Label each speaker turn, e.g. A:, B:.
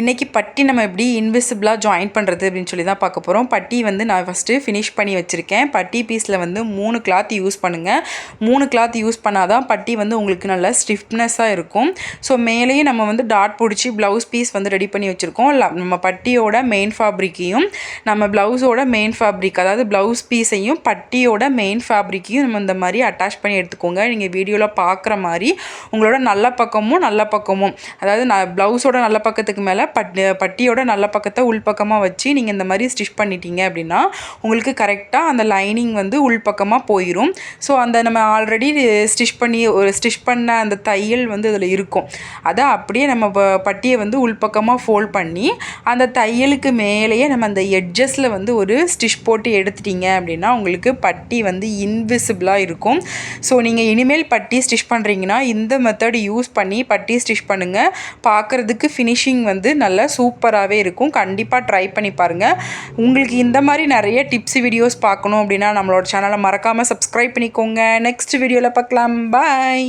A: இன்றைக்கி பட்டி நம்ம எப்படி இன்விசிபிளாக ஜாயின் பண்ணுறது அப்படின்னு சொல்லி தான் பார்க்க போகிறோம். பட்டி வந்து நான் ஃபஸ்ட்டு ஃபினிஷ் பண்ணி வச்சுருக்கேன். பட்டி பீஸில் வந்து 3 கிளாத் யூஸ் பண்ணுங்கள். 3 கிளாத் யூஸ் பண்ணால் தான் பட்டி வந்து உங்களுக்கு நல்லா ஸ்டிஃப்னஸாக இருக்கும். ஸோ மேலேயும் நம்ம வந்து டாட் பிடிச்சி ப்ளவுஸ் பீஸ் வந்து ரெடி பண்ணி வச்சுருக்கோம். நம்ம பட்டியோட மெயின் ஃபேப்ரிக்கையும் நம்ம ப்ளவுஸோட மெயின் ஃபேப்ரிக், அதாவது ப்ளவுஸ் பீஸையும் பட்டியோட மெயின் ஃபேப்ரிக்கையும் நம்ம இந்த மாதிரி அட்டாச் பண்ணி எடுத்துக்கோங்க. நீங்கள் வீடியோவில் பார்க்குற மாதிரி உங்களோட நல்ல பக்கமும் அதாவது ப்ளவுஸோட நல்ல பக்கத்துக்கு மேலே பட்டியோட நல்ல பக்கத்தை உள்பக்கமாக வச்சு நீங்கள் இந்த மாதிரி ஸ்டிச் பண்ணிட்டீங்க அப்படின்னா உங்களுக்கு கரெக்டாக அந்த லைனிங் வந்து உள்பக்கமாக போயிடும். ஸோ அந்த நம்ம ஆல்ரெடி ஸ்டிச் பண்ண அந்த தையல் வந்து அதில் இருக்கும். அதை அப்படியே நம்ம பட்டியை வந்து உள்பக்கமாக ஃபோல்ட் பண்ணி அந்த தையலுக்கு மேலேயே நம்ம அந்த எட்ஜஸில் வந்து ஒரு ஸ்டிச் போட்டு எடுத்துட்டீங்க அப்படின்னா உங்களுக்கு பட்டி வந்து இன்விசிபிளாக இருக்கும். ஸோ நீங்கள் இனிமேல் பட்டி ஸ்டிச் பண்ணுறீங்கன்னா இந்த மெத்தட் யூஸ் பண்ணி பட்டி ஸ்டிச் பண்ணுங்கள். பார்க்குறதுக்கு ஃபினிஷிங் வந்து நல்லா சூப்பராகவே இருக்கும். கண்டிப்பாக ட்ரை பண்ணி பாருங்கள். உங்களுக்கு இந்த மாதிரி நிறைய டிப்ஸ் வீடியோஸ் பார்க்கணும் அப்படின்னா நம்மளோட சேனலை மறக்காமல் சப்ஸ்கிரைப் பண்ணிக்கோங்க. நெக்ஸ்ட் வீடியோவில் பார்க்கலாம். பாய்.